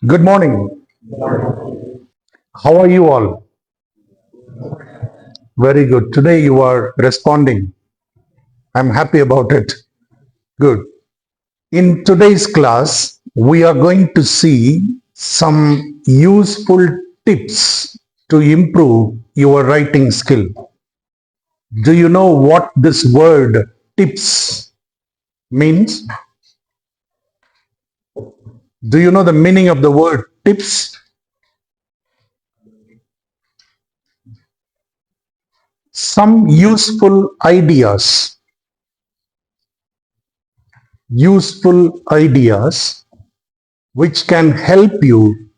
Good morning. How are you all? Very good. Today you are responding. I'm happy about it. Good. In today's class, we are going to see some useful tips to improve your writing skill. Do you know what this word tips means? Do you know the meaning of the word tips? Some useful ideas which can help you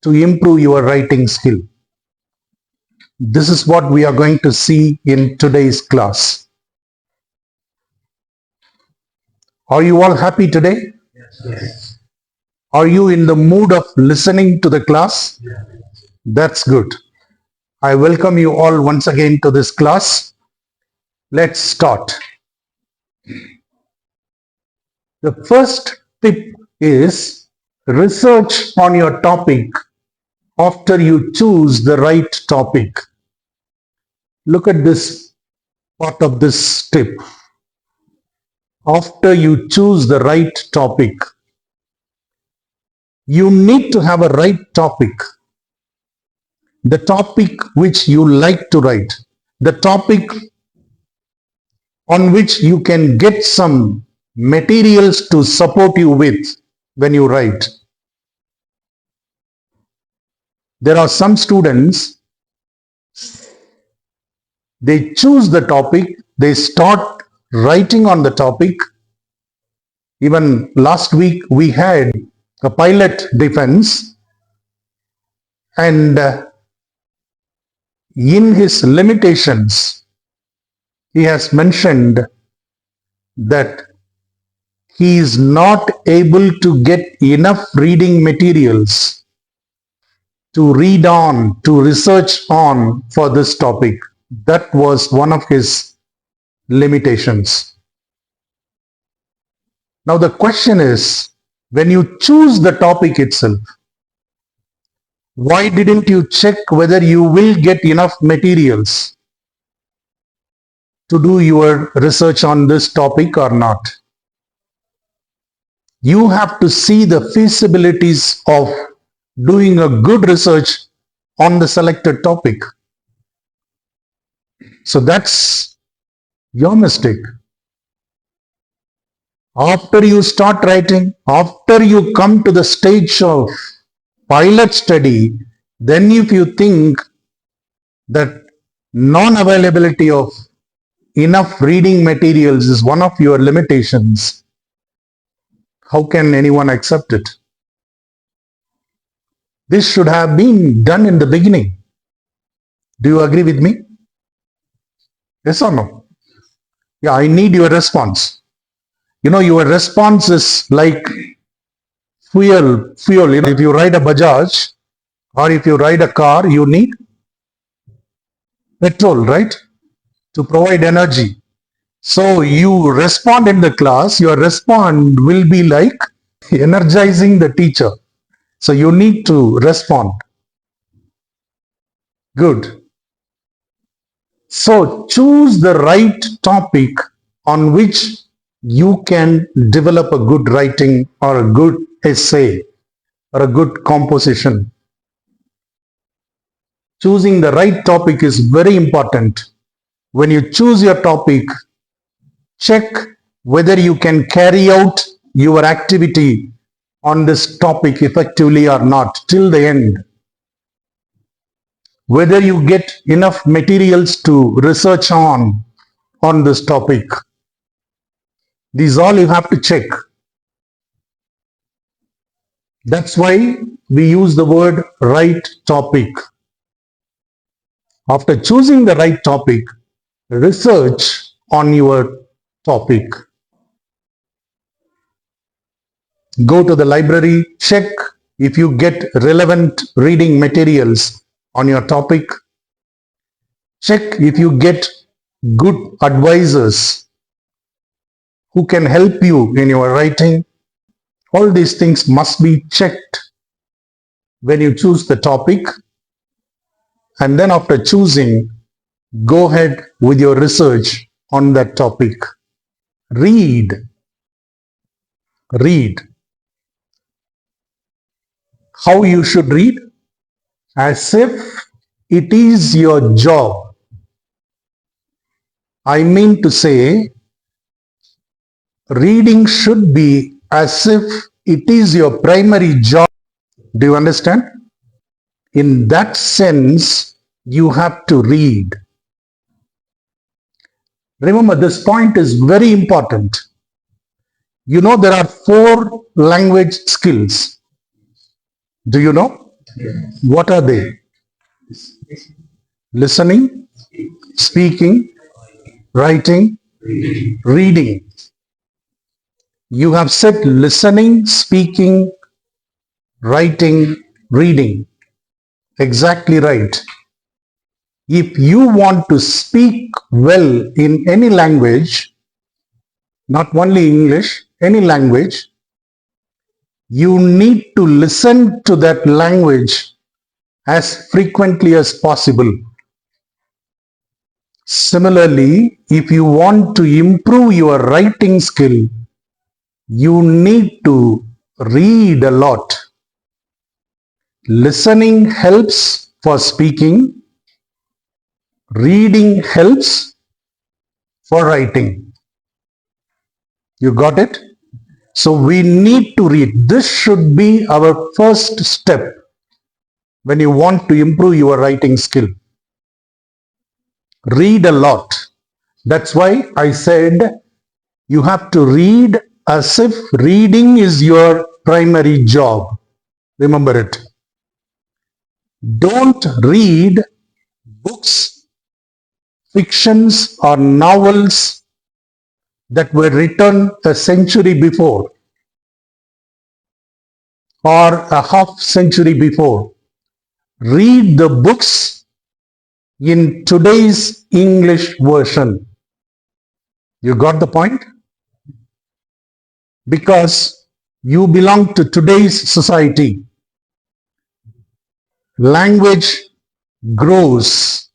to improve your writing skill. This is what we are going to see in today's class. Are you all happy today? Yes. Are you in the mood of listening to the class? That's good. I welcome you all once again to this class. Let's start. The first tip is research on your topic after you choose the right topic. Look at this part of this tip. After you choose the right topic, you need to have a right topic. The topic which you like to write, the topic on which you can get some materials to support you with when you write. There are some students, they choose the topic, they start writing on the topic. Even last week we had a pilot defense, and in his limitations, he has mentioned that he is not able to get enough reading materials to read on, to research on for this topic. That was one of his limitations. Now the question is, when you choose the topic itself, why didn't you check whether you will get enough materials to do your research on this topic or not? You have to see the feasibilities of doing a good research on the selected topic. So that's your mistake. After you start writing, after you come to the stage of pilot study, then if you think that non-availability of enough reading materials is one of your limitations, how can anyone accept it? This should have been done in the beginning. Do you agree with me? Yes or no? Yeah, I need your response. You know, your response is like fuel. You know, if you ride a Bajaj or if you ride a car, you need petrol, right? To provide energy. So you respond in the class, your response will be like energizing the teacher. So you need to respond. Good. So choose the right topic on which you can develop a good writing or a good essay or a good composition. Choosing the right topic is very important. When you choose your topic, check whether you can carry out your activity on this topic effectively or not till the end. Whether you get enough materials to research on this topic. These all you have to check. That's why we use the word right topic. After choosing the right topic, research on your topic. Go to the library, check if you get relevant reading materials on your topic. Check if you get good advisors who can help you in your writing. All these things must be checked when you choose the topic, and then after choosing, go ahead with your research on that topic. Read. Read. How you should read? As if it is your job. I mean to say, reading should be as if it is your primary job. Do you understand? In that sense, you have to read. Remember, this point is very important. You know, there are 4 language skills. Do you know? What are they? Listening, speaking, writing, reading. You have said listening, speaking, writing, reading. Exactly right. If you want to speak well in any language, not only English, any language, you need to listen to that language as frequently as possible. Similarly, if you want to improve your writing skill, you need to read a lot. Listening helps for speaking. Reading helps for writing. You got it? So we need to read. This should be our first step when you want to improve your writing skill. Read a lot. That's why I said you have to read as if reading is your primary job. Remember it. Don't read books, fictions, or novels that were written a century before or a half century before. Read the books in today's English version. You got the point? Because you belong to today's society. Language grows.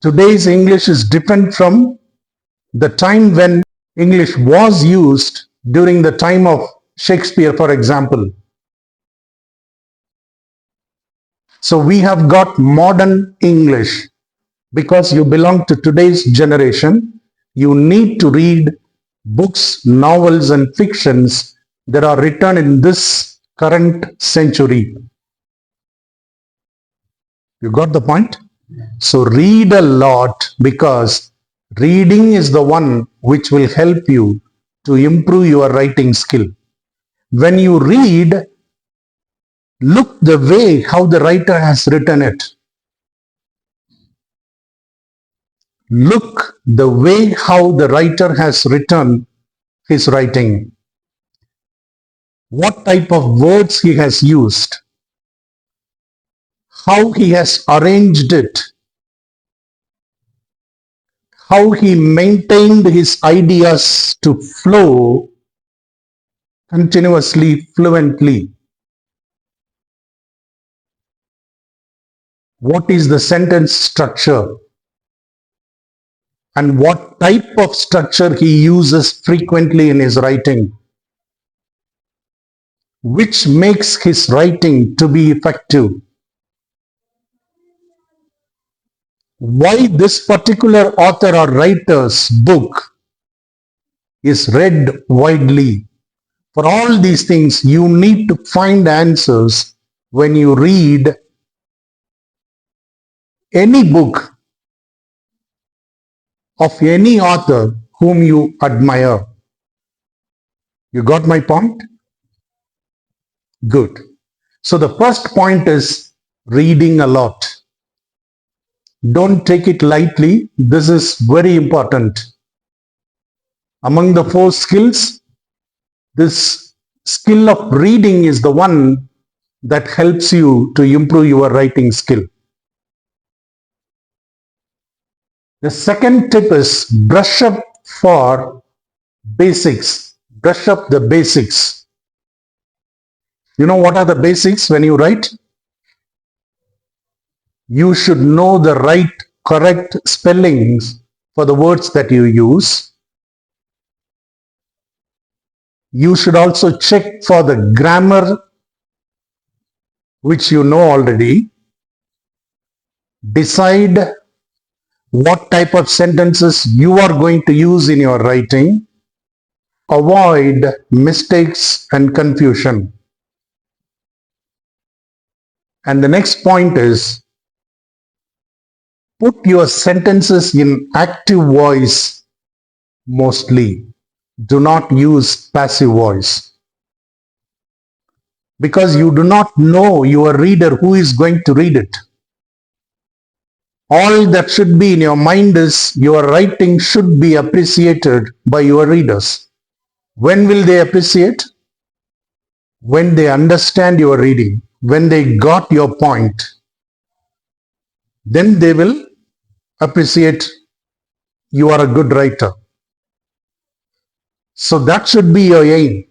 Today's English is different from the time when English was used during the time of Shakespeare, for example. So we have got modern English. Because you belong to today's generation, you need to read books, novels, and fictions that are written in this current century. You got the point? So read a lot, because reading is the one which will help you to improve your writing skill. When you read, look the way how the writer has written it. Look the way how the writer has written his writing. What type of words he has used. How he has arranged it. How he maintained his ideas to flow continuously, fluently. What is the sentence structure? And what type of structure he uses frequently in his writing, which makes his writing to be effective. Why this particular author or writer's book is read widely. For all these things, you need to find answers when you read any book of any author whom you admire. You got my point? Good. So the first point is reading a lot. Don't take it lightly. This is very important. Among the 4 skills, this skill of reading is the one that helps you to improve your writing skill. The second tip is brush up for basics. Brush up the basics. You know what are the basics when you write? You should know the right, correct spellings for the words that you use. You should also check for the grammar, which you know already. Decide what type of sentences you are going to use in your writing. Avoid mistakes and confusion. And the next point is, put your sentences in active voice mostly. Do not use passive voice. Because you do not know your reader who is going to read it. All that should be in your mind is your writing should be appreciated by your readers. When will they appreciate? When they understand your reading, when they got your point, then they will appreciate you are a good writer. So that should be your aim.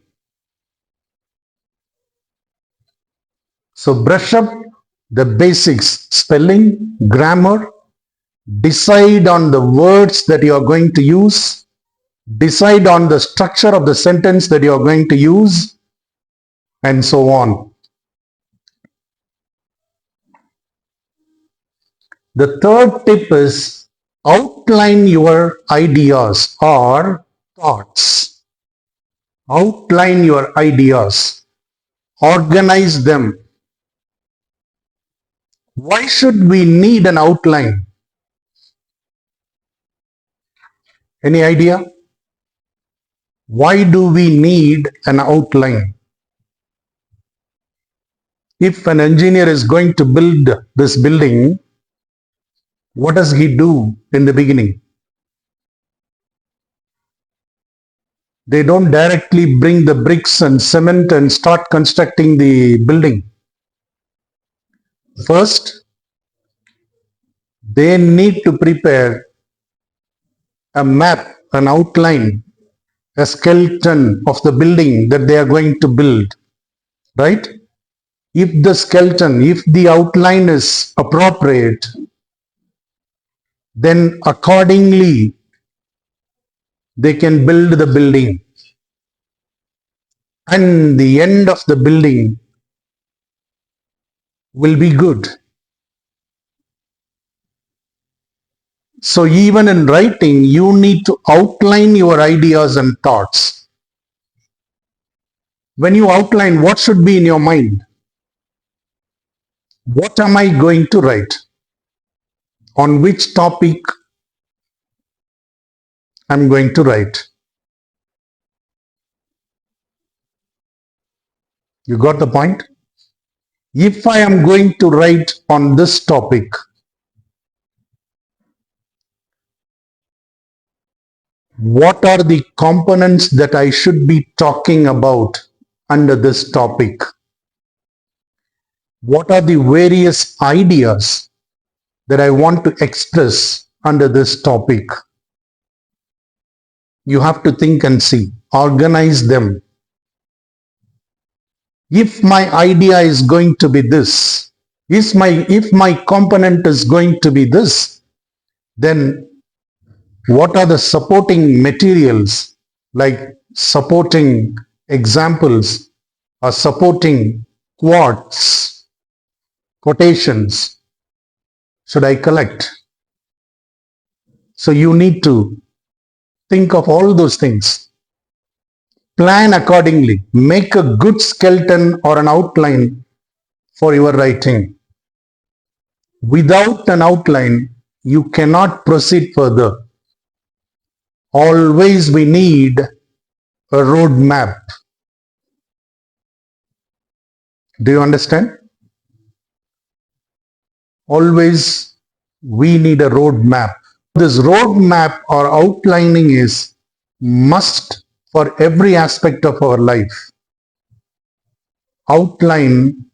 So brush up the basics, spelling, grammar, decide on the words that you are going to use, decide on the structure of the sentence that you are going to use, and so on. The third tip is outline your ideas or thoughts. Outline your ideas. Organize them. Why should we need an outline? Any idea? Why do we need an outline? If an engineer is going to build this building, what does he do in the beginning? They don't directly bring the bricks and cement and start constructing the building. First, they need to prepare a map, an outline, a skeleton of the building that they are going to build, right? If the skeleton, if the outline is appropriate, then accordingly they can build the building. And the end of the building will be good. So even in writing, you need to outline your ideas and thoughts. When you outline, what should be in your mind? What am I going to write? On which topic I'm going to write? You got the point? If I am going to write on this topic, what are the components that I should be talking about under this topic? What are the various ideas that I want to express under this topic? You have to think and see, organize them. If my idea is going to be this, if my component is going to be this, then what are the supporting materials, like supporting examples or supporting quotes, quotations, should I collect? So you need to think of all those things. Plan accordingly. Make a good skeleton or an outline for your writing. Without an outline, you cannot proceed further. Always we need a road map. Do you understand? Always we need a road map. This road map or outlining is must for every aspect of our life. Outline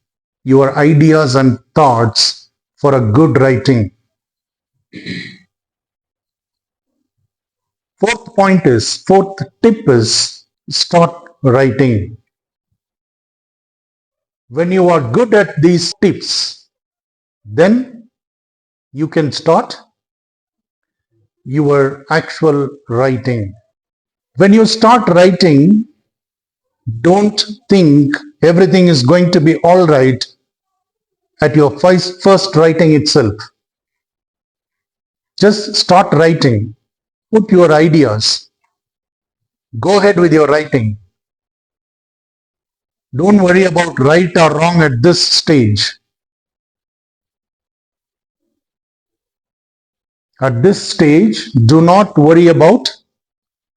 your ideas and thoughts for a good writing. Fourth tip is start writing. When you are good at these tips, then you can start your actual writing. When you start writing, don't think everything is going to be all right at your first writing itself. Just start writing. Put your ideas. Go ahead with your writing. Don't worry about right or wrong at this stage. At this stage, do not worry about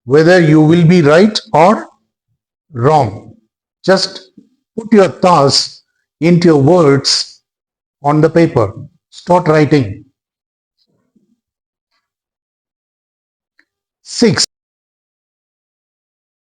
whether you will be right or wrong. Just put your thoughts into your words on the paper. Start writing. 6.